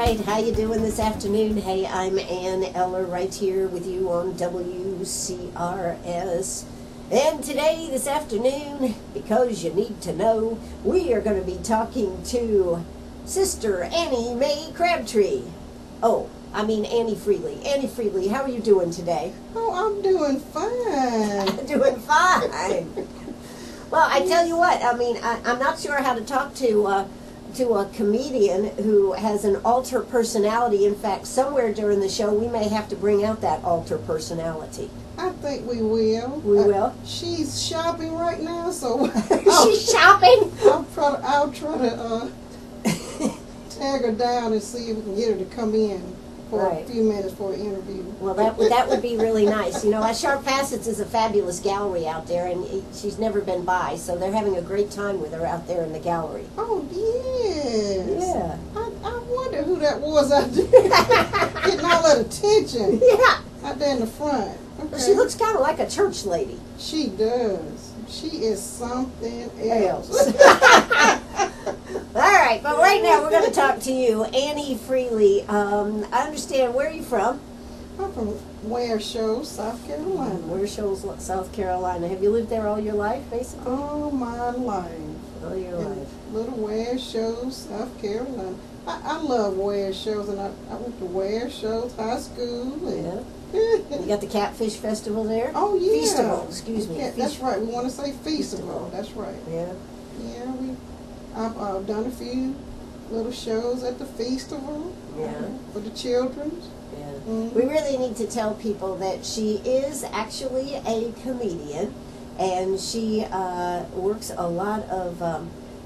right, how you doing this afternoon? Hey, I'm Ann Eller right here with you on WCRS. And today, this afternoon, because you need to know, we are going to be talking to Sister Annie Mae Crabtree. Oh, I mean Annie Freely. Annie Freely, how are you doing today? Oh, I'm doing fine. Doing fine. Well, I tell you what, I mean, I'm not sure how to talk to a comedian who has an alter personality. In fact, somewhere during the show, we may have to bring out that alter personality. I think we will. We will? She's shopping right now, so... She's shopping? I'll try to tag her down and see if we can get her to come in for a few minutes for an interview. Well, that would be really nice. You know, Sharp Facets is a fabulous gallery out there, and she's never been by, so they're having a great time with her out there in the gallery. Oh, yes. Yeah. I wonder who that was out there getting all that attention. Yeah. Out there in the front. Okay. Well, she looks kind of like a church lady. She does. She is something else. All right, but right now we're going to talk to you, Annie Freely. I understand, where are you from? I'm from Ware Shoals, South Carolina. Ware Shoals, South Carolina. Have you lived there all your life, basically? All my life. All your life. Little Ware Shoals, South Carolina. I love Ware Shoals, and I went to Ware Shoals High School. Yeah. You got the Catfish Festival there? Oh, yeah. Feastival, excuse me. Yeah, that's right. We want to say Feastival. That's right. Yeah. Yeah, I've done a few little shows at the Feastival. Yeah. For the children. Yeah. Mm-hmm. We really need to tell people that she is actually a comedian, and she works a lot of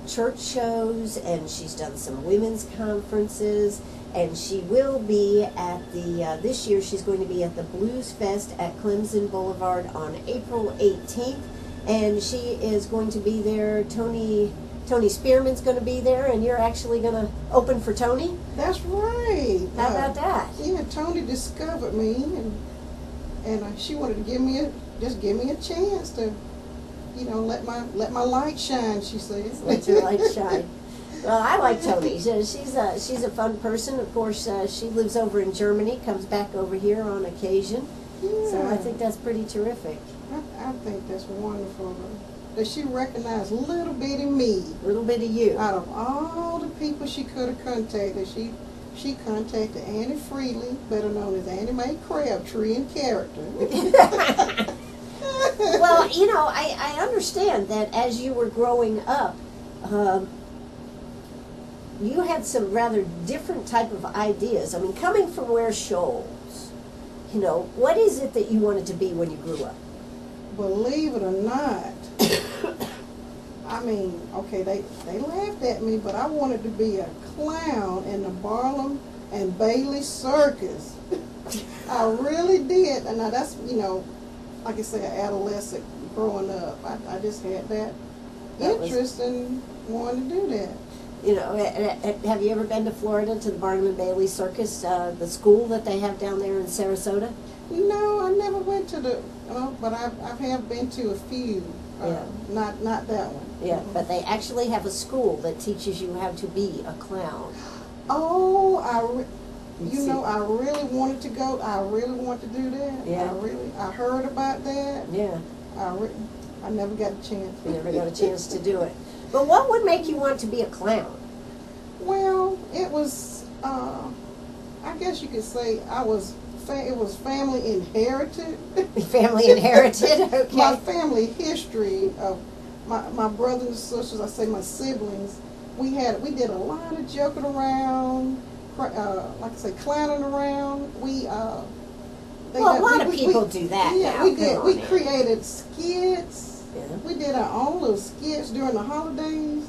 church shows, and she's done some women's conferences, and she will be at the, this year she's going to be at the Blues Fest at Clemson Boulevard on April 18th, and she is going to be there. Tony Spearman's going to be there, and you're actually going to open for Tony? That's right. How about that? Yeah, Tony discovered me, and she wanted to give me a chance to, you know, let my light shine, she says. Let your light shine. Well, I like Tony. She's a fun person. Of course, she lives over in Germany, comes back over here on occasion. Yeah. So I think that's pretty terrific. I think that's wonderful. That she recognized a little bit of me. A little bit of you. Out of all the people she could have contacted, she contacted Annie Freely, better known as Annie Mae Crabtree in character. Well, you know, I understand that as you were growing up, you had some rather different type of ideas. I mean, coming from Ware Shoals, you know, what is it that you wanted to be when you grew up? Believe it or not, I mean, okay, they laughed at me, but I wanted to be a clown in the Barnum and Bailey Circus. I really did. And now that's, you know, like I say, an adolescent growing up. I just had that interest and wanted to do that. You know, have you ever been to Florida to the Barnum and Bailey Circus, the school that they have down there in Sarasota? No, I never went to the, but I have been to a few. Yeah. Not that one. Yeah, but they actually have a school that teaches you how to be a clown. Oh, I really wanted to go. I really want to do that. Yeah. I heard about that. Yeah. I never got a chance. You never got a chance to do it. But what would make you want to be a clown? Well, it was, I guess you could say it was family inherited. Family inherited, okay. My family history of my brothers and sisters, I say my siblings, we did a lot of joking around, like I say, clowning around. A lot of people do that. Yeah, now. We created skits. Yeah. We did our own little skits during the holidays.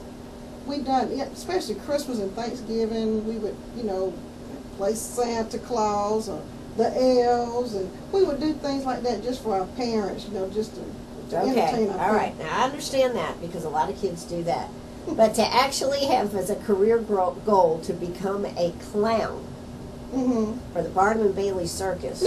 We done, especially Christmas and Thanksgiving. We would, you know, play Santa Claus or the elves, and we would do things like that just for our parents, you know, just to entertain our all right. Now I understand that because a lot of kids do that. But to actually have as a career goal to become a clown for the Barnum and Bailey Circus,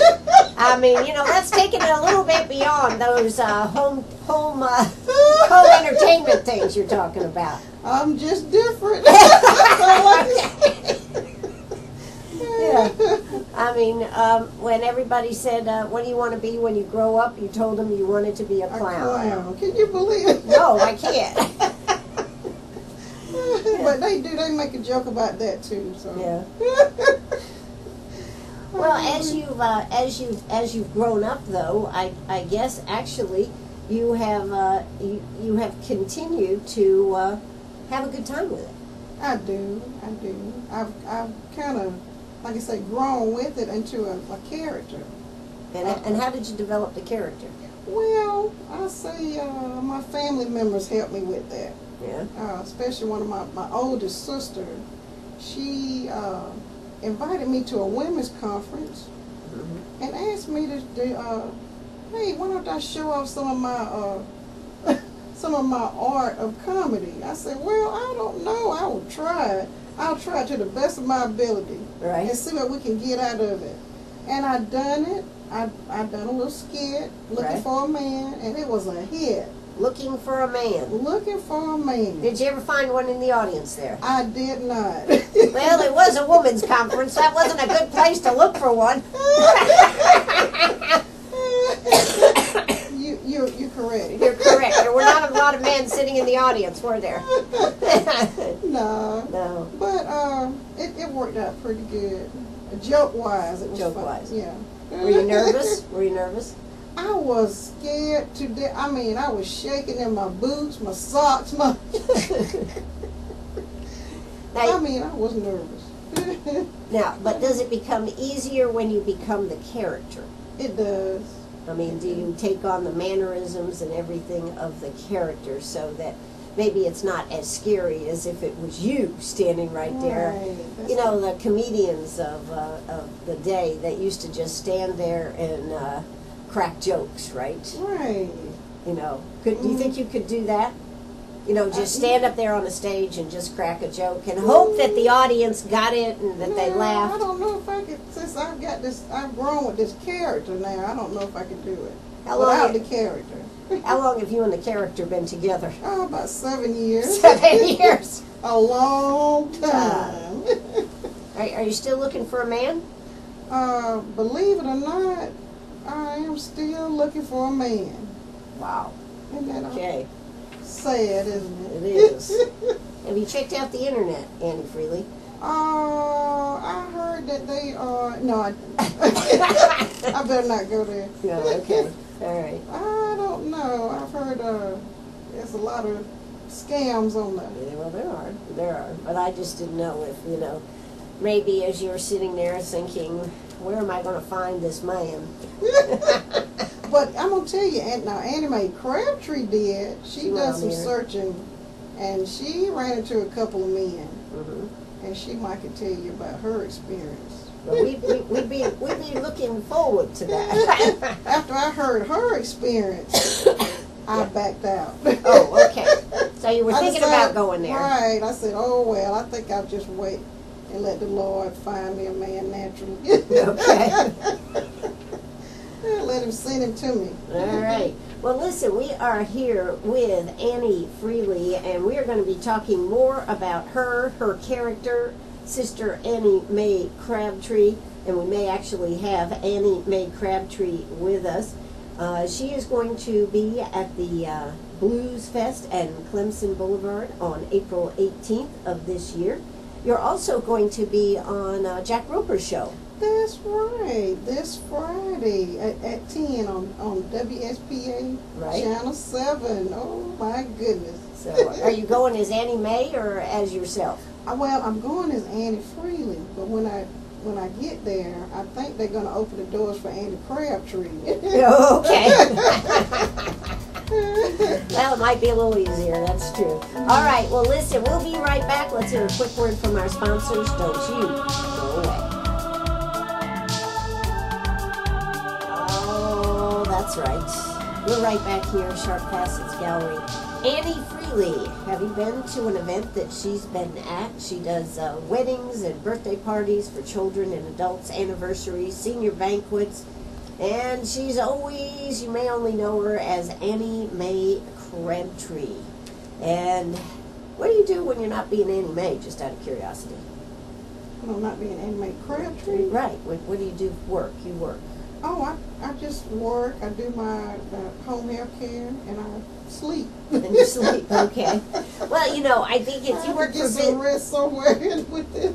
I mean, you know, that's taking it a little bit beyond those home entertainment things you're talking about. I'm just different. Yeah. I mean, when everybody said, what do you want to be when you grow up? You told them you wanted to be a clown. A clown. Can you believe it? No, I can't. But they make a joke about that too. So. Yeah. Well, as you've grown up, though, I guess actually you have you have continued to have a good time with it. I do. I've kind of, like I say, grown with it into a character. And how did you develop the character? Well, I say my family members helped me with that. Yeah. Especially one of my oldest sister. She invited me to a women's conference and asked me to hey, why don't I show off some of my art of comedy? I said, well, I don't know. I will try. I'll try to the best of my ability, right, and see what we can get out of it. And I done it. I done a little skit, Looking for a Man, and it was a hit. Looking for a man. Looking for a man. Did you ever find one in the audience there? I did not. Well, it was a women's conference. That wasn't a good place to look for one. You're correct. You're correct. There were not a lot of men sitting in the audience, were there? No. No. But it worked out pretty good. Joke-wise, it was fun. Joke-wise. Yeah. Were you nervous? Were you nervous? I was scared to death. I mean, I was shaking in my boots, my socks, my... I mean, I was nervous. Now, but does it become easier when you become the character? It does. I mean, do you take on the mannerisms and everything of the character so that maybe it's not as scary as if it was you standing right there? Right. You know, the comedians of the day that used to just stand there and crack jokes, right? Right. You know, do you think you could do that? You know, just stand up there on the stage and just crack a joke and hope that the audience got it and that they laughed. I don't know if I could, since I've grown with this character now, I don't know if I could do it without the character. How long have you and the character been together? Oh, about 7 years. 7 years. A long time. Are you still looking for a man? Believe it or not, I am still looking for a man. Wow. Isn't that okay. Sad, isn't it? It is. Have you checked out the internet, Annie Freely? I heard that they are... No, I better not go there. No, okay. All right. I don't know. I've heard there's a lot of scams on that. Yeah, well, there are. But I just didn't know if, you know, maybe as you were sitting there thinking, where am I going to find this man? But I'm going to tell you, now Annie Mae Crabtree did. She does some searching, and she ran into a couple of men. And she might could tell you about her experience. Well, we'd be looking forward to that. After I heard her experience, I backed out. Oh, okay. So you were thinking about going there. Right. I said, oh, well, I think I'll just wait and let the Lord find me a man naturally. Okay. Let him send him to me. All right. Well, listen, we are here with Annie Freely, and we are going to be talking more about her character, Sister Annie Mae Crabtree, and we may actually have Annie Mae Crabtree with us. She is going to be at the Blues Fest and Clemson Boulevard on April 18th of this year. You're also going to be on Jack Roper's show. That's right. This Friday at 10 on WSPA Channel 7. Oh, my goodness. So, are you going as Annie Mae or as yourself? Well, I'm going as Annie Freely, but when I get there, I think they're going to open the doors for Annie Crabtree. Okay. Well, it might be a little easier, that's true. All right, well, listen, we'll be right back. Let's hear a quick word from our sponsors. Don't you go away. Oh, that's right. We're right back here, Sharp Facets Gallery. Annie Freely, have you been to an event that she's been at? She does weddings and birthday parties for children and adults, anniversaries, senior banquets, and she's always, you may only know her as Annie Mae Crabtree. And what do you do when you're not being Annie Mae, just out of curiosity? No, not being Annie Mae Crabtree. Right. What do you do for work? You work. Oh, I just work. I do my home health care, and I sleep. And you sleep. Okay. Well, you know, I think it's you work get for some rest somewhere with it.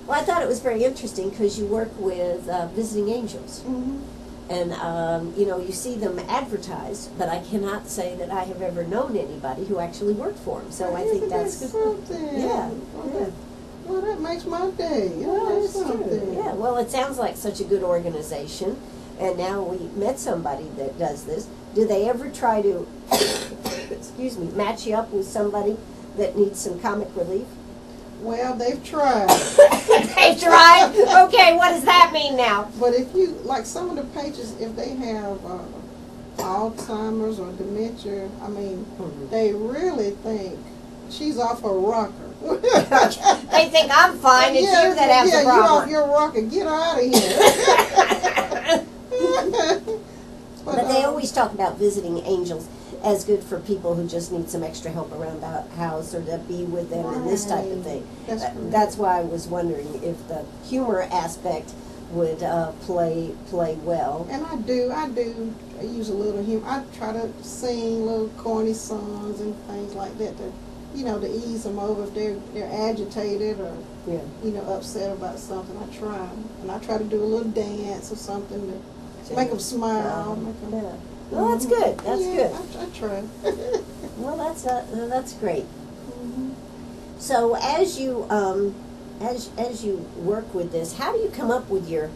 Well, I thought it was very interesting because you work with visiting angels. Mm-hmm. And, you know, you see them advertised, but I cannot say that I have ever known anybody who actually worked for them. So I think that's good. Something. Yeah. Well, that makes my day. Well, That's that's true. Yeah, well, it sounds like such a good organization. And now we met somebody that does this. Do they ever try to, excuse me, match you up with somebody that needs some comic relief? Well, they've tried. They've tried? Okay, what does that mean now? But if you, like some of the pages, if they have Alzheimer's or dementia, I mean, they really think she's off her rocker. They think I'm fine, it's you that has the problem. You off your rocker, get her out of here. But they always talk about visiting angels as good for people who just need some extra help around the house or to be with them and this type of thing. That's why I was wondering if the humor aspect would play well. And I use a little humor. I try to sing little corny songs and things like that to, you know, to ease them over if they're agitated or you know, upset about something. I try, and I try to do a little dance or something to make them smile. Well, that's good. That's good. I try. Well, that's great. Mm-hmm. So as you as you work with this, how do you come up with your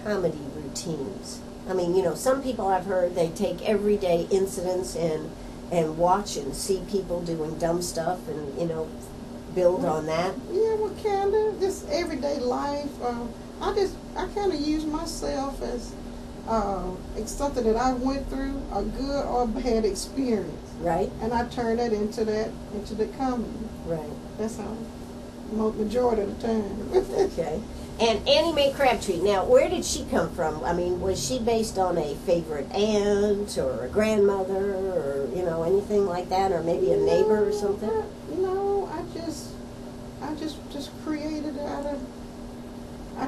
comedy routines? I mean, you know, some people I've heard they take everyday incidents and watch and see people doing dumb stuff and, you know, build on that. Yeah, well, kind of just everyday life. I kind of use myself as it's something that I went through, a good or bad experience. Right. And I turn that into the comedy. Right. That's how, majority of the time. Okay. And Annie Mae Crabtree, now where did she come from? I mean, was she based on a favorite aunt or a grandmother or, you know, anything like that, or maybe a neighbor or something? No, I just created it out of, I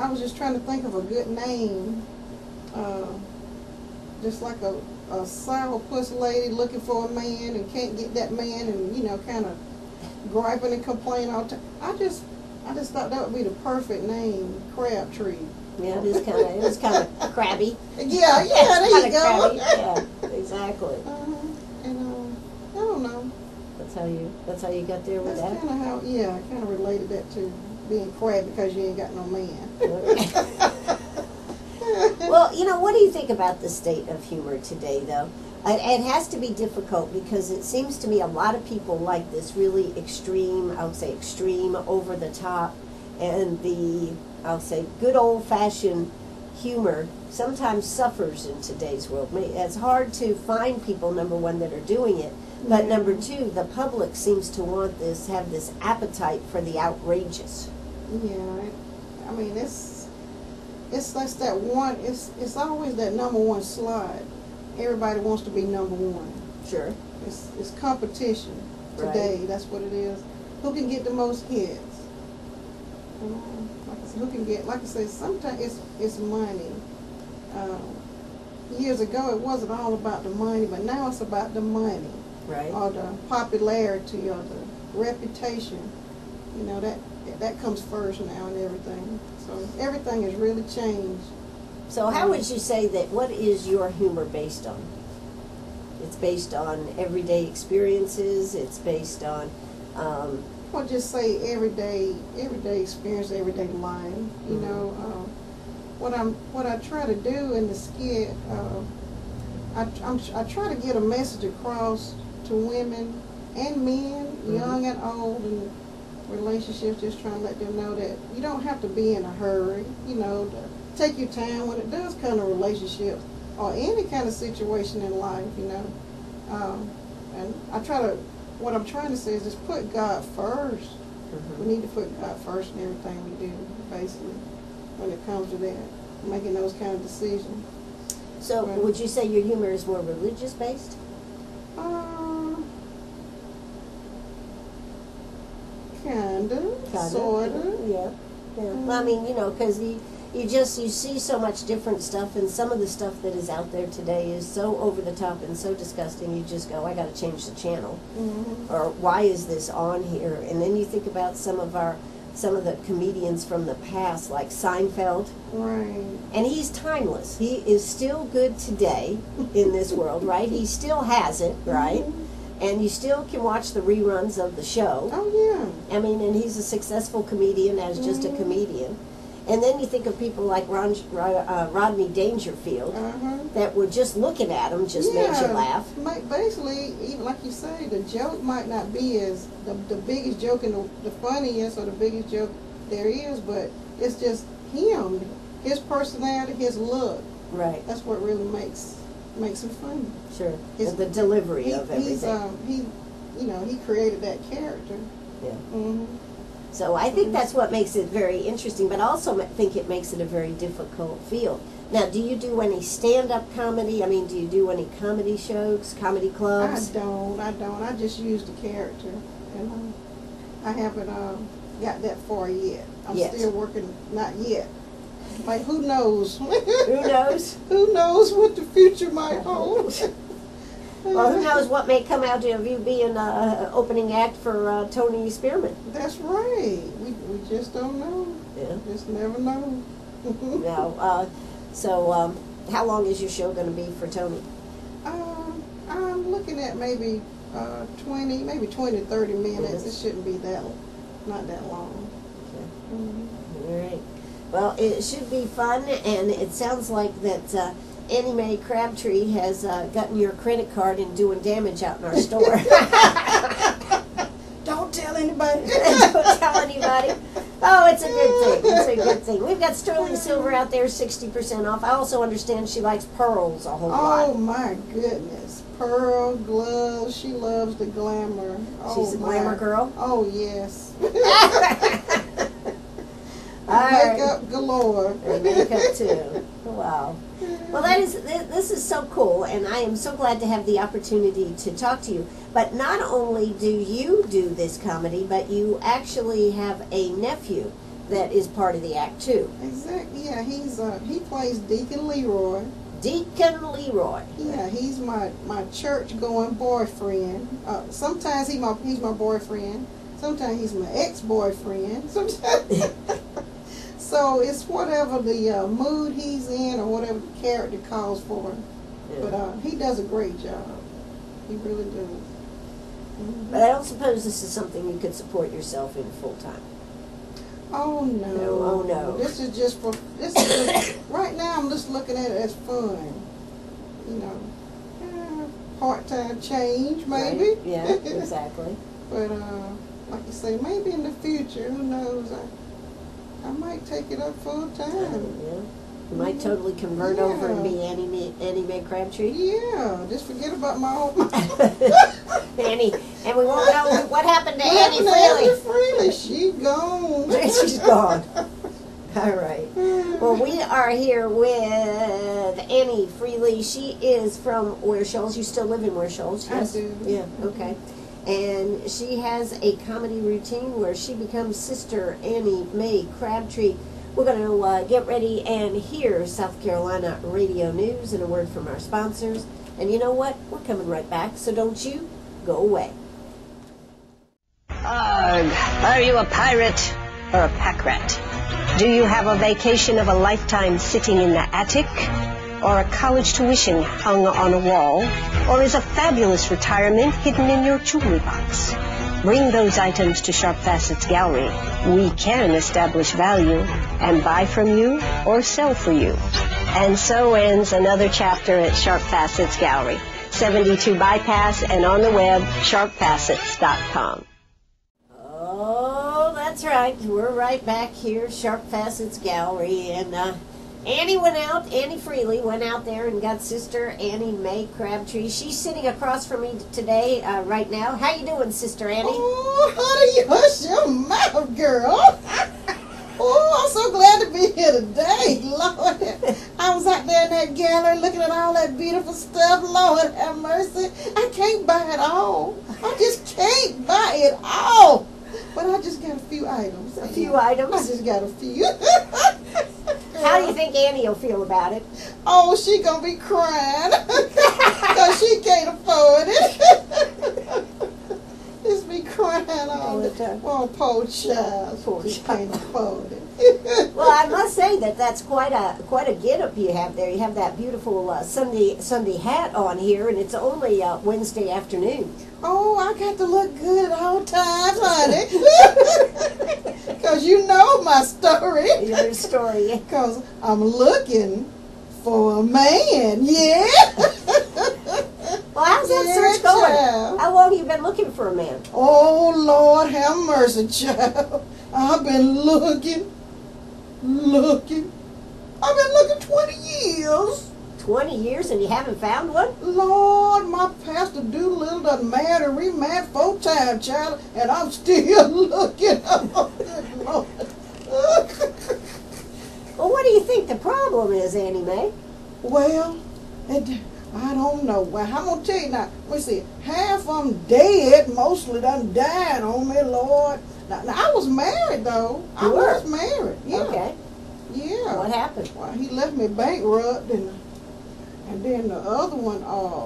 was just trying to think of a good name. Just like a sourpuss lady looking for a man and can't get that man, and, you know, kind of griping and complaining all the time. I just thought that would be the perfect name, Crabtree. Yeah, it is kind of crabby. Yeah, there you go. Crabby. Yeah, exactly. And I don't know. That's how you got there with that. That's kind of how. Yeah, I kind of related that to being crabby because you ain't got no man. Well, you know, what do you think about the state of humor today, though? It has to be difficult because it seems to me a lot of people like this really extreme, I would say extreme, over the top, and I'll say good old-fashioned humor sometimes suffers in today's world. It's hard to find people, number one, that are doing it, but number two, the public seems to have this appetite for the outrageous. Yeah, I mean, it's that one, it's always that number one slide. Everybody wants to be number one. Sure. It's competition today. Right. That's what it is. Who can get the most hits? Like I said, who can get? Like I said, sometimes it's money. Years ago, it wasn't all about the money, but now it's about the money, right? Or the popularity, or the reputation. You know, that comes first now and everything. So everything has really changed. So how would you say that, what is your humor based on? It's based on everyday experiences, it's based on... I'll just say everyday experience, everyday life. You know, what I try to do in the skit, I try to get a message across to women and men, young and old, and relationships, just trying to let them know that you don't have to be in a hurry, you know, take your time when it does come to relationships or any kind of situation in life, you know. And what I'm trying to say is just put God first. We need to put God first in everything we do, basically, when it comes to that, making those kind of decisions. So would you say your humor is more religious based? Kinda. kind of. Sort of. Yeah. Well, I mean, because you see so much different stuff, and some of the stuff that is out there today is so over the top and so disgusting. You just go, I got to change the channel, or why is this on here? And then you think about some of the comedians from the past, like Seinfeld. Right. And he's timeless. He is still good today in this world, right? He still has it, right? And you still can watch the reruns of the show. Oh, yeah. I mean, and he's a successful comedian as just a comedian. And then you think of people like Rodney Dangerfield that were just looking at him just makes you laugh. Basically, even like you say, the joke might not be as the biggest joke and the funniest or the biggest joke there is, but it's just him, his personality, his look. Right. That's what really makes him funny. Sure. The delivery of everything. He created that character. Yeah. Mm-hmm. So I think that's what makes it very interesting, but I also think it makes it a very difficult field. Now, do you do any stand-up comedy? I mean, do you do any comedy shows, comedy clubs? I don't. I just use the character, and I haven't got that far yet. I'm still working. Not yet. Like, who knows? Who knows? Who knows what the future might hold? Well, who knows what may come out of you being an opening act for Tony Spearman. That's right. We just don't know. Yeah. Just never know. Now, so how long is your show going to be for Tony? I'm looking at maybe 20 to 30 minutes. It shouldn't be not that long. Okay. All right. Well, it should be fun, and it sounds like that Annie Mae Crabtree has gotten your credit card and doing damage out in our store. Don't tell anybody. Don't tell anybody. Oh, it's a good thing. It's a good thing. We've got sterling silver out there, 60% off. I also understand she likes pearls a whole lot. Oh, my goodness. Pearl, gloves. She loves the glamour. She's a glamour girl? Oh, yes. Makeup galore. And makeup, too. Wow. Well, this is so cool, and I am so glad to have the opportunity to talk to you. But not only do you do this comedy, but you actually have a nephew that is part of the act, too. Exactly. Yeah, he plays Deacon Leroy. Deacon Leroy. Yeah, he's my church-going boyfriend. Sometimes he's my boyfriend. Sometimes he's my ex-boyfriend. Sometimes. So it's whatever the mood he's in or whatever the character calls for. Yeah. But he does a great job. He really does. Mm-hmm. But I don't suppose this is something you could support yourself in full time. Oh no. Oh no. This is just right now I'm just looking at it as fun. Part-time change maybe. Right. Yeah, exactly. But like you say, maybe in the future, who knows? I might take it up full time. Yeah. You might totally convert over and be Annie Mae Crabtree. Yeah, just forget about my old Annie, and we won't know what happened to Annie Freely. She's gone. She's gone. All right. Well, we are here with Annie Freely. She is from Ware Shoals. You still live in Ware Shoals? Yes? I do. Yeah, okay. And she has a comedy routine where she becomes Sister Annie Mae Crabtree. We're going to get ready and hear South Carolina Radio News and a word from our sponsors. And you know what? We're coming right back, so don't you go away. Arg, are you a pirate or a pack rat? Do you have a vacation of a lifetime sitting in the attic? Or a college tuition hung on a wall? Or is a fabulous retirement hidden in your jewelry box? Bring those items to Sharp Facets Gallery. We can establish value and buy from you or sell for you. And so ends another chapter at Sharp Facets Gallery, 72 Bypass, and on the web, sharpfacets.com. Oh, that's right. We're right back here, Sharp Facets Gallery, and Annie Freely went out there and got Sister Annie Mae Crabtree. She's sitting across from me today, right now. How you doing, Sister Annie? Oh, honey, hush your mouth, girl. Oh, I'm so glad to be here today, Lord. I was out there in that gallery looking at all that beautiful stuff. Lord have mercy. I can't buy it all. I just can't buy it all. But I just got a few items. A few items? I just got a few. How do you think Annie will feel about it? Oh, she gonna be crying because she can't afford it. Just be crying all the time. Oh, poor child. Poor She child. can't afford it. Well, I must say that's quite a get-up you have there. You have that beautiful Sunday hat on here, and it's only Wednesday afternoon. Oh, I got to look good at all times, honey. Because you know my story. Your story. Because I'm looking for a man, yeah. Well, how's that Yeah, search going? child. How long have you been looking for a man? Oh, Lord, have mercy, child. I've been looking. I've been looking 20 years. 20 years and you haven't found one? Lord, my Pastor Doolittle done married and remarried 4 times, child, and I'm still looking. Oh, good Lord. Well, what do you think the problem is, Annie Mae? Well, I don't know. Well, I'm going to tell you now. Let me see. Half of them dead, mostly done died on me, Lord. Now I was married, though. I You were? was married, yeah. Okay. Yeah. What happened? Well, he left me bankrupt, and then the other one,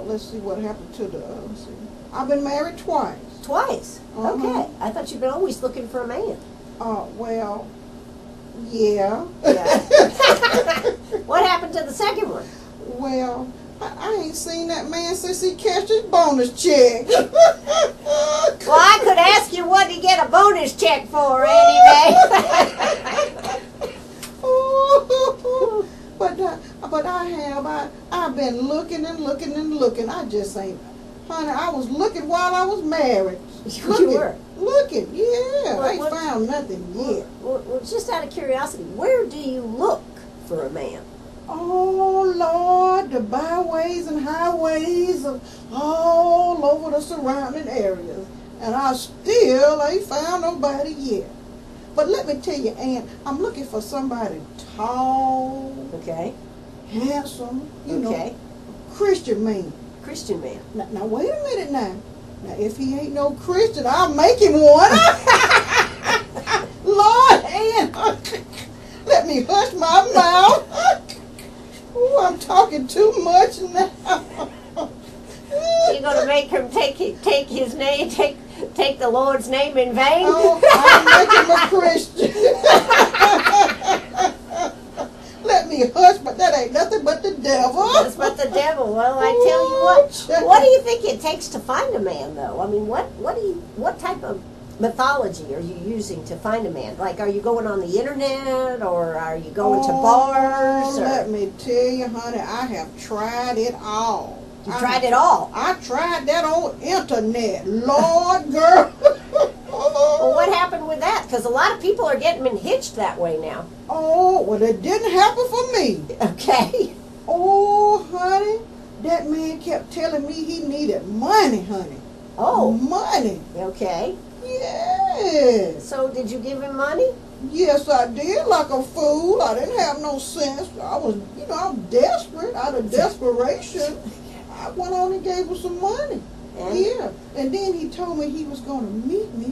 let's see what happened to the other. See. I've been married twice. Twice? Uh-huh. Okay. I thought you'd been always looking for a man. Well, yeah. Yeah. What happened to the second one? Well, I ain't seen that man since he cashed his bonus check. Well, I could ask you what you get a bonus check for, Annie Mae. But I've been looking and looking and looking. I just ain't, honey. I was looking while I was married. You were? Looking, yeah. I ain't What- found nothing yet. Well, just out of curiosity, where do you look for a man? Oh Lord, the byways and highways of all over the surrounding areas, and I still ain't found nobody yet. But let me tell you, Ann, I'm looking for somebody tall, Okay. handsome, you Okay. know, Christian man. Christian man. Now wait a minute now. Now if he ain't no Christian, I'll make him one. Lord, Ann, let me hush my mouth. Ooh, I'm talking too much now. You're gonna make him take his name, take the Lord's name in vain? Oh, I'll make him a Christian. Let me hush, but that ain't nothing but the devil. That's but the devil. Well, I tell you what. What do you think it takes to find a man, though? I mean, what type of mythology are you using to find a man? Like, are you going on the internet, or are you going to bars? Or Let me tell you, honey, I have tried it all. you tried it all. I tried that old internet. Lord, girl. Well, what happened with that? Because a lot of people are getting hitched that way now. Oh, well, it didn't happen for me. Okay. Oh, honey, that man kept telling me he needed money, honey. Oh. Money. Okay. Yes. So did you give him money? Yes, I did, like a fool. I didn't have no sense. I was, I'm desperate. Out of desperation, I went on and gave him some money. And? Yeah. And then he told me he was going to meet me,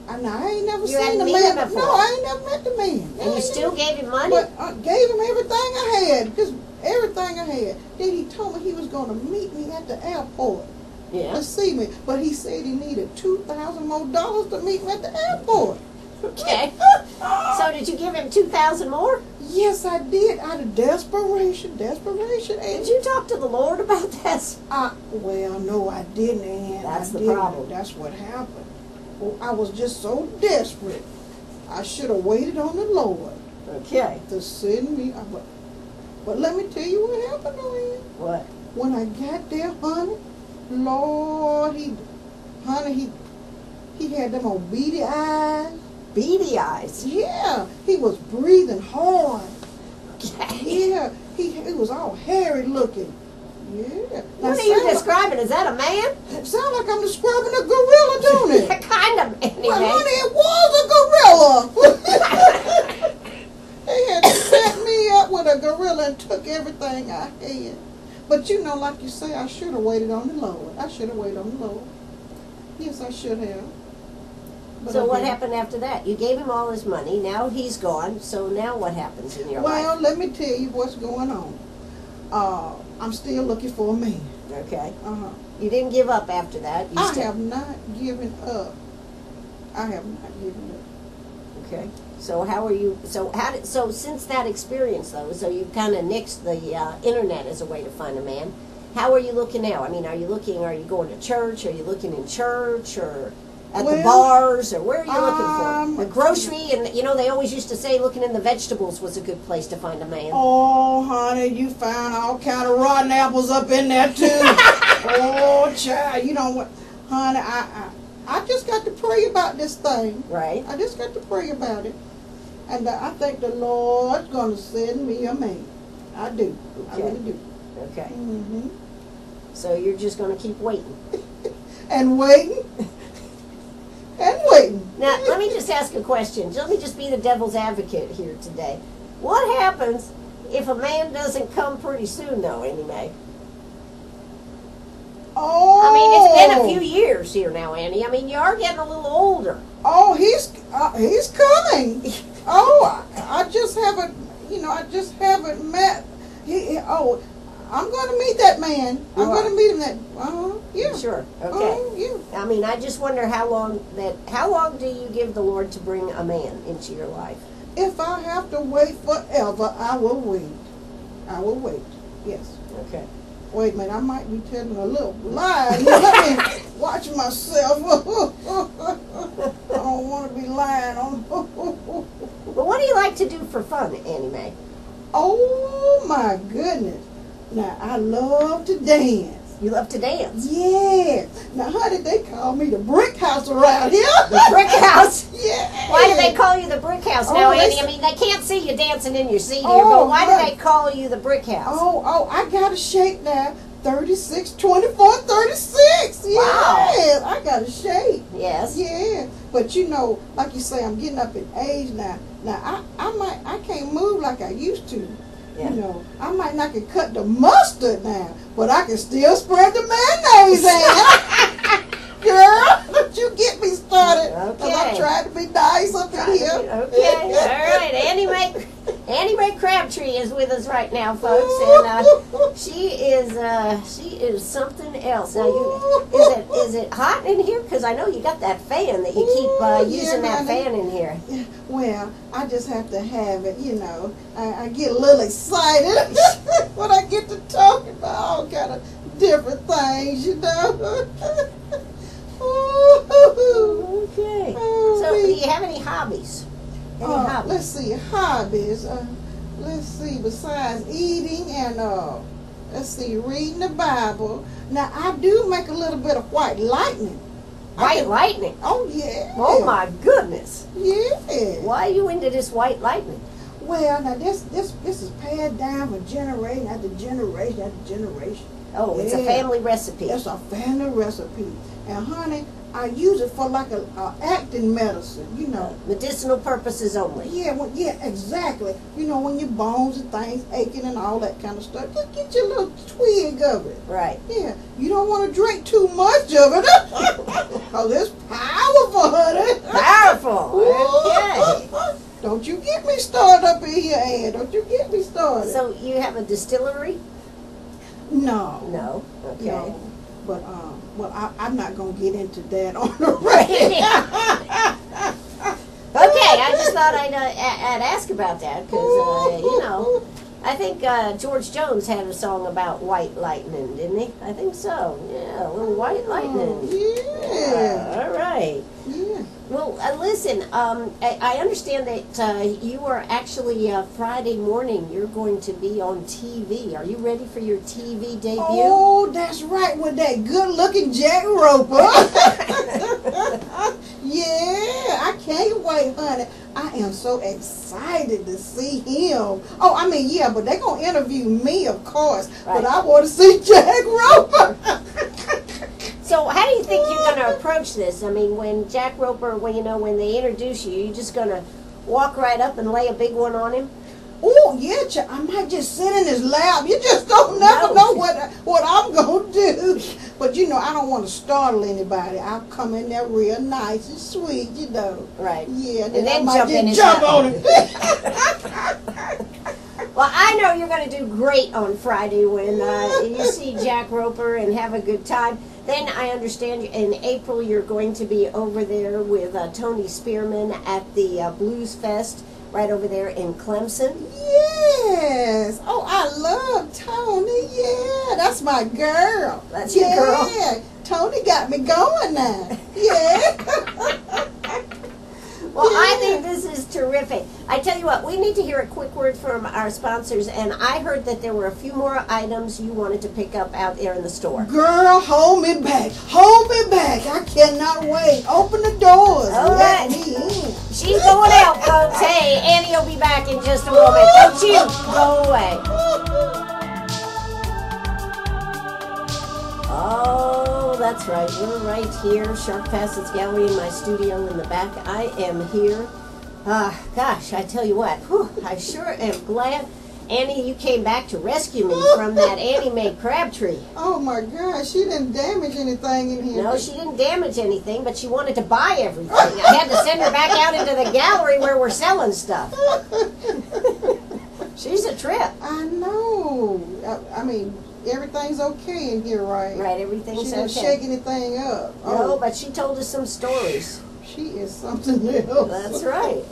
and I ain't never You seen hadn't the met him man. before? No, I ain't never met the man. And you still gave him money? But I gave him everything I had, just everything I had. Then he told me he was going to meet me at the airport Yeah. to see me. But he said he needed $2,000 more to meet me at the airport. Okay. So did you give him 2,000 more? Yes, I did, out of desperation. Did And you talk to the Lord about this? well, no, I didn't, Ann. That's I the didn't. problem. That's what happened. Well, I was just so desperate. I should have waited on the Lord Okay. to send me. But let me tell you what happened, though, Ann. What? When I got there, honey, Lord, he had them old beady eyes. Beady eyes. Yeah, he was breathing hard. Okay. Yeah, he was all hairy looking. Yeah. What are you describing? Is that a man? Sound like I'm describing a gorilla, don't it? Kind of, anyway. Well, honey, it was a gorilla. They had set me up with a gorilla and took everything I had. But like you say, I should have waited on the Lord. I should have waited on the Lord. Yes, I should have. But So I what didn't. happened after that? You gave him all his money. Now he's gone. So now what happens in your Well, life? let me tell you what's going on. I'm still looking for a man. Okay. Uh-huh. You didn't give up after that. You I still- have not given up. I have not given up. Okay. So how are you? So how did? So since that experience, though, so you kind of nixed the internet as a way to find a man. How are you looking now? I mean, are you looking? Are you going to church? Are you looking in church or at the Well, bars? Or where are you looking for? The grocery, and they always used to say looking in the vegetables was a good place to find a man. Oh, honey, you found all kind of rotten apples up in there too. Oh, child, you know what, honey? I just got to pray about this thing. Right. I just got to pray about it, and I think the Lord's gonna send me a man. I do. Okay. I really do. Okay. Hmm. So you're just going to keep waiting. And waiting. And waiting. Now, let me just ask a question. Let me just be the devil's advocate here today. What happens if a man doesn't come pretty soon, though, Annie Mae? Oh. I mean, it's been a few years here now, Annie. I mean, you are getting a little older. Oh, he's coming. Oh, I just haven't, I just haven't met. I'm going to meet that man. You I'm are. going to meet him. Yeah. Sure. Okay. Oh, yeah. I mean, I just wonder how long do you give the Lord to bring a man into your life? If I have to wait forever, I will wait. I will wait. Yes. Okay. Wait a minute, I might be telling a little lie. Let me watch myself. I don't want to be lying on. Well, what do you like to do for fun, Annie Mae? Oh my goodness. Now I love to dance. You love to dance. Yeah. Now honey, they call me the brick house around here. The brick house? Yeah. Why do they call you the brick house now, Oh, they Annie? s- I mean, they can't see you dancing in your seat here, Oh, but why right. do they call you the brick house? Oh, I got a shape now. 36, 24, 36. Wow. Yes, I got a shape. Yes. Yeah, but like you say, I'm getting up in age now. Now I can't move like I used to. Yeah. I might not can cut the mustard now, but I can still spread the mayonnaise in. Girl, don't you get me started? 'Cause Okay. I'm trying to be nice up in here. Okay, all right. Annie Mae Crabtree is with us right now, folks, and she is something else. Now, is it hot in here? Because I know you got that fan that you keep using that honey. fan in here. Well, I just have to have it, I get a little excited when I get to talking about all kind of different things, Okay. Oh, So, do me. you have any hobbies? Any hobbies? Let's see, hobbies. Let's see, besides eating and, let's see, reading the Bible. Now, I do make a little bit of white lightning. White lightning. Oh, yeah. Oh my goodness! Yeah. Why are you into this white lightning? Well, now this is passed down from generation after generation after generation. Oh, it's a Yeah. family recipe. It's a family recipe. And honey, I use it for like a acting medicine, Medicinal purposes only. Yeah, exactly. When your bones and things aching and all that kind of stuff, just get your little twig of it. Right. Yeah, you don't want to drink too much of it, because it's powerful, honey. Powerful. Okay. Don't you get me started up in here, Ann. Don't you get me started. So you have a distillery? No. No. Okay. No. But, I'm not going to get into that on the radio. Okay, I just thought I'd ask about that because, I think George Jones had a song about white lightning, didn't he? I think so. Yeah, a little white lightning. Yeah. All right. Yeah. Well, listen, I understand that you are actually Friday morning. You're going to be on TV. Are you ready for your TV debut? Oh, that's right, with that good-looking Jack Roper. Yeah, I can't wait, honey. I am so excited to see him. Oh, I mean, yeah, but they're going to interview me, of course. Right. But I want to see Jack Roper. So how do you think you're going to approach this? I mean, when Jack Roper, when they introduce you, you're just going to walk right up and lay a big one on him? Oh, yeah, I might just sit in his lap. You just don't never No. know what I'm going to do. But, I don't want to startle anybody. I'll come in there real nice and sweet, you know. Right. Yeah, And then I might jump in just his jump on it. Well, I know you're going to do great on Friday when you see Jack Roper and have a good time. Then I understand in April you're going to be over there with Tony Spearman at the Blues Fest right over there in Clemson. Yes. Oh, I love Tony. Yeah, that's my girl. That's your girl. Yeah, Tony got me going now. Yeah. Well, I think this is terrific. I tell you what, we need to hear a quick word from our sponsors, and I heard that there were a few more items you wanted to pick up out there in the store. Girl, hold me back. Hold me back. I cannot wait. Open the doors. All Let right. me in. She's going out, folks. Hey, Annie will be back in just a moment. Don't you go away. Oh, that's right. We're right here, Shark Facets Gallery in my studio in the back. I am here. Gosh, I tell you what, I sure am glad, Annie, you came back to rescue me from that Annie Mae Crabtree. Oh my gosh, she didn't damage anything in here. No, she didn't damage anything, but she wanted to buy everything. I had to send her back out into the gallery where we're selling stuff. She's a trip. I know. I mean, everything's okay in here, right? Right, everything's She okay. didn't shake anything up. No, but she told us some stories. She is something else. That's right.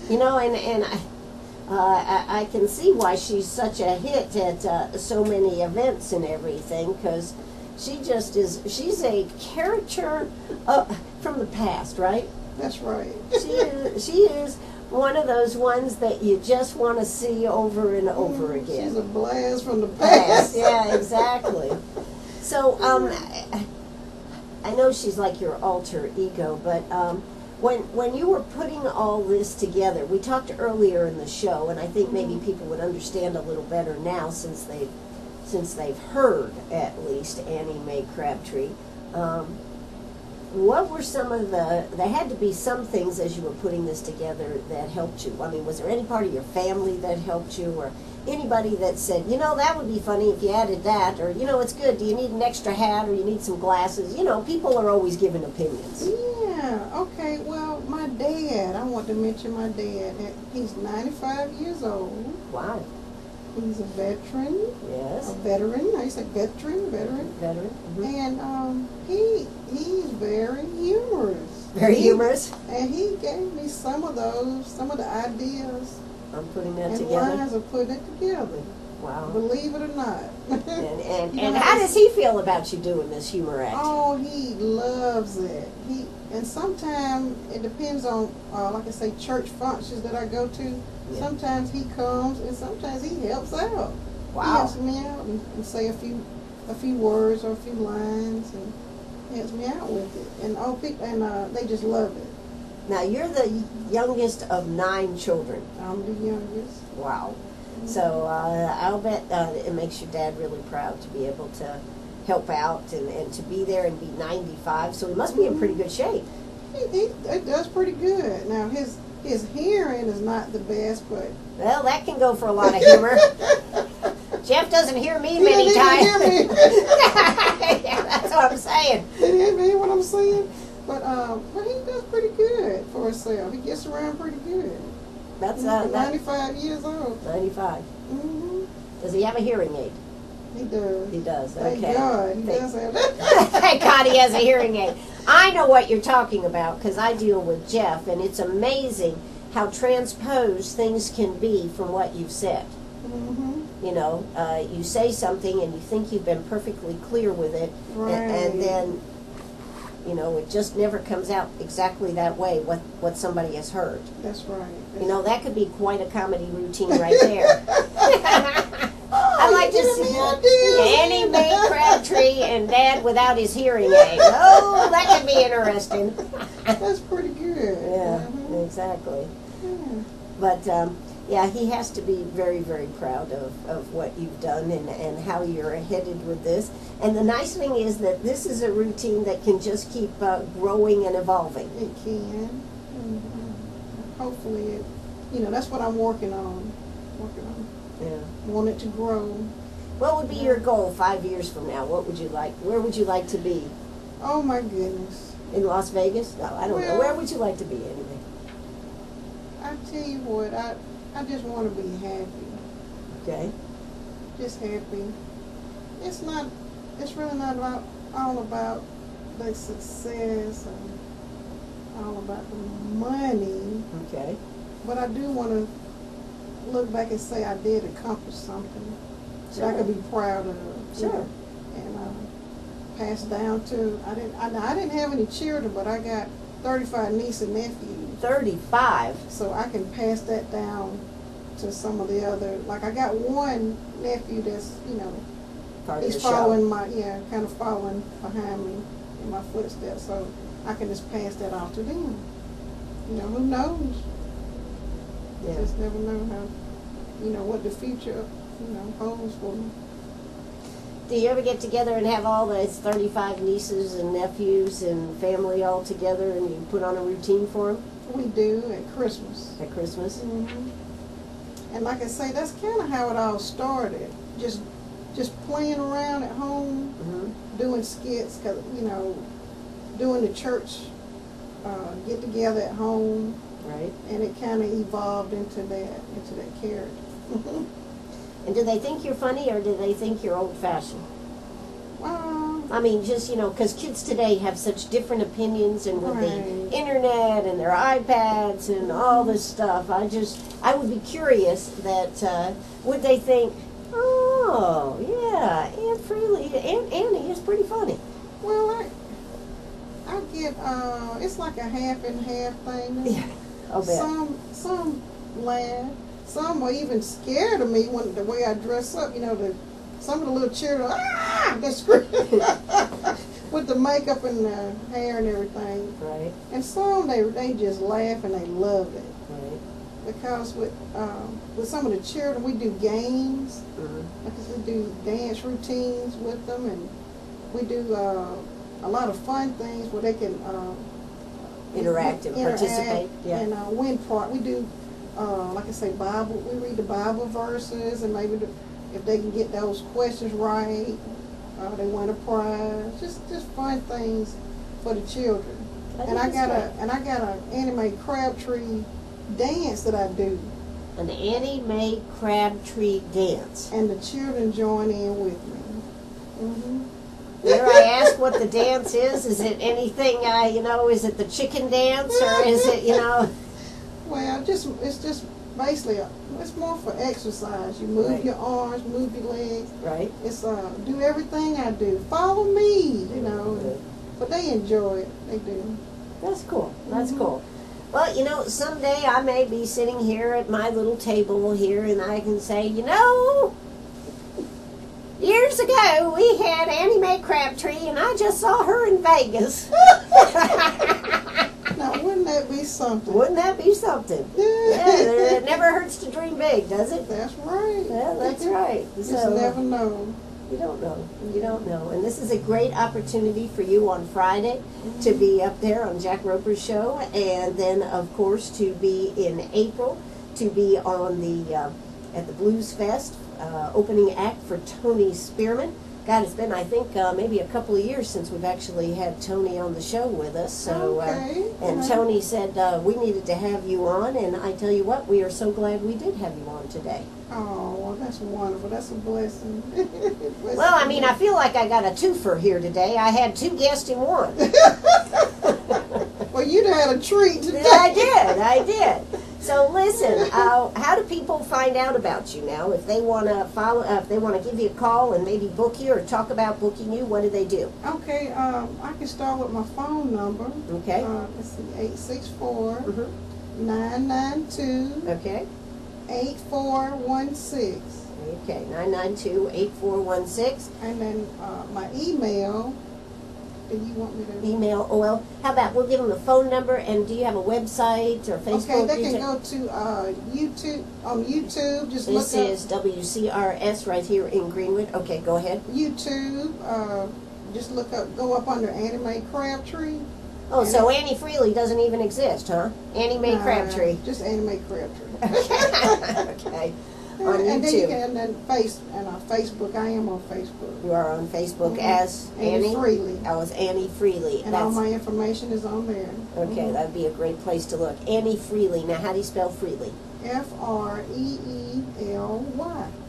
You know, and I can see why she's such a hit at so many events and everything, because she just is, she's a character from the past, right? That's right. She is one of those ones that you just want to see over and over again. She's a blast from the past. Yeah, exactly. So, I know she's like your alter ego, but when you were putting all this together, we talked earlier in the show, and I think maybe people would understand a little better now since they've heard at least Annie Mae Crabtree. What were some of there had to be some things as you were putting this together that helped you? I mean, was there any part of your family that helped you, or anybody that said, you know, that would be funny if you added that, or, you know, it's good, do you need an extra hat, or you need some glasses? You know, people are always giving opinions. Yeah, okay, well, my dad, I want to mention my dad. He's 95 years old. Wow. He's a veteran. Yes. A veteran. I say veteran. Veteran. Mm-hmm. And he's very humorous. Very humorous. And he gave me some of the ideas. I'm putting that and together. lines of putting it together. Wow. Believe it or not. And how does he feel about you doing this humor act? Oh, he loves it. And sometimes it depends on, like I say, church functions that I go to. Yeah. Sometimes he comes, and sometimes he helps out. Wow. He helps me out and say a few words or a few lines, and helps me out with it. And they just love it. Now, you're the youngest of 9 children. I'm the youngest. Wow. So I'll bet it makes your dad really proud to be able to help out and to be there and be 95. So he must be in pretty good shape. He does pretty good. Now, his hearing is not the best, but... Well, that can go for a lot of humor. Jeff doesn't hear me many times. Hear me. Yeah, that's what I'm saying. He didn't hear what I'm saying. But he does pretty good for himself. He gets around pretty good. That's 95 years old. 95. Mm-hmm. Does he have a hearing aid? He does. He does. Thank Okay. God. He does have that. Thank God he has a hearing aid. I know what you're talking about because I deal with Jeff, and it's amazing how transposed things can be from what you've said. Mm-hmm. You know, you say something and you think you've been perfectly clear with it, Right. and then, you know, it just never comes out exactly that way, what somebody has heard. That's right. You know, that could be quite a comedy routine right there. I like to see Annie Mae Crabtree and Dad without his hearing aid. Oh, that could be interesting. That's pretty good. Yeah, Mhm. exactly. Yeah. But, yeah, he has to be very, very proud of what you've done and how you're headed with this. And the nice thing is that this is a routine that can just keep growing and evolving. It can. Mm-hmm. Hopefully, that's what I'm working on. Yeah. Want it to grow. What would be your goal 5 years from now? What would you like? Where would you like to be? Oh my goodness. In Las Vegas? No, I don't know. Where would you like to be anyway? I tell you what, I just want to be happy. Okay. Just happy. It's really not all about the success and all about the money. Okay. But I do want to look back and say I did accomplish something that I could be proud of. Sure. And pass down to, I didn't have any children, but I got 35 nieces and nephews. 35? So I can pass that down to some of the other, like I got one nephew that's, Part of he's the show. following kind of following behind me in my footsteps. So I can just pass that off to them. Who knows? Yeah. Just never know how, what the future, holds for me. Do you ever get together and have all those 35 nieces and nephews and family all together and you put on a routine for them? We do at Christmas. At Christmas? Mm-hmm. And like I say, that's kind of how it all started. Just playing around at home, Mm-hmm. doing skits, doing the church get together at home. Right. And it kind of evolved into that character. And do they think you're funny or do they think you're old-fashioned? I mean, just, because kids today have such different opinions, and with the internet and their iPads and all this stuff, I would be curious that, would they think, oh, yeah, Aunt Freely, Aunt Annie is pretty funny. Well, I get, it's like a half and half thing. Yeah, I'll bet. Some laugh. Some are even scared of me when the way I dress up. Some of the little children, they scream with the makeup and the hair and everything. Right. And some they just laugh and they love it. Right. Because with some of the children, we do games. Mm-hmm. Because we do dance routines with them, and we do a lot of fun things where they can Interact and participate. Yeah. And win part. We do. Like I say, Bible. We read the Bible verses, and maybe if they can get those questions right, they win a prize. Just fun things for the children. I got a Annie Mae Crabtree dance that I do. An Annie Mae Crabtree dance. And the children join in with me. Mm-hmm. Dare I ask what the dance is? Is it anything? Is it the chicken dance, or is it Well, it's just basically it's more for exercise. You move your arms, move your legs. Right. It's do everything I do. Follow me, But they enjoy it. They do. That's cool. That's cool. Well, someday I may be sitting here at my little table here, and I can say, years ago we had Annie Mae Crabtree, and I just saw her in Vegas. Now, wouldn't that be something? Wouldn't that be something? Yeah, it never hurts to dream big, does it? That's right. Yeah, that's right. You just never know. You don't know. You don't know. And this is a great opportunity for you on Friday to be up there on Jack Roper's show, and then, of course, to be in April, to be on at the Blues Fest, opening act for Tony Spearman. God, it's been, I think, maybe a couple of years since we've actually had Tony on the show with us. So, and Tony said we needed to have you on, and I tell you what, we are so glad we did have you on today. Oh, well, that's wonderful. That's a blessing. Well, I mean, I feel like I got a twofer here today. I had two guests in one. Well, you'd had a treat today. I did. So listen, how do people find out about you now? If they want to follow, if they want to give you a call and maybe book you or talk about booking you, what do they do? Okay, I can start with my phone number. Okay. Let's see, 864-992. Okay. 8416. Okay, 992-8416. And then my email. Do you want me to? Email, well, how about we'll give them the phone number, and do you have a website or Facebook? Okay, they can go to YouTube. On YouTube, just look up. This is WCRS right here in Greenwood. Okay, go ahead. YouTube, just look up, go up under Annie Mae Crabtree. Oh, so Annie Freely doesn't even exist, huh? Annie Mae Crabtree. Just Annie Mae Crabtree. Okay. on And then you YouTube. can, and then Facebook. I am on Facebook. You are on Facebook Mhm. as Annie Freely. I was Annie Freely. And all my information is on there. Okay, that'd be a great place to look. Annie Freely. Now, how do you spell Freely? Freely.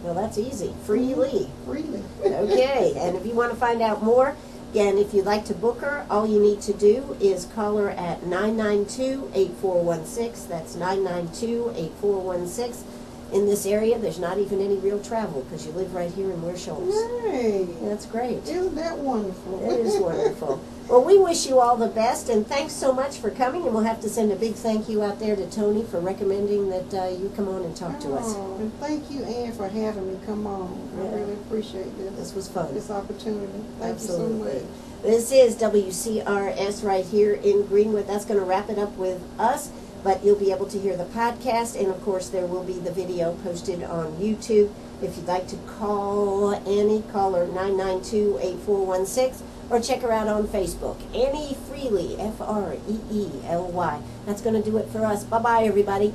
Well, that's easy. Freely. Freely. Okay, and if you want to find out more, again, if you'd like to book her, all you need to do is call her at 992-8416. That's 992-8416. In this area, there's not even any real travel because you live right here in Ware Shoals. Yay. That's great. Isn't that wonderful? It is wonderful. Well, we wish you all the best, and thanks so much for coming, and we'll have to send a big thank you out there to Tony for recommending that you come on and talk to us. Oh, and thank you, Ann, for having me come on. Yeah. I really appreciate this. This was fun. This opportunity. Thank Absolutely. you so much. This is WCRS right here in Greenwood. That's going to wrap it up with us, but you'll be able to hear the podcast, and of course there will be the video posted on YouTube. If you'd like to call Annie, call her 992-8416, or check her out on Facebook. Annie Freely, Freely. That's going to do it for us. Bye-bye, everybody.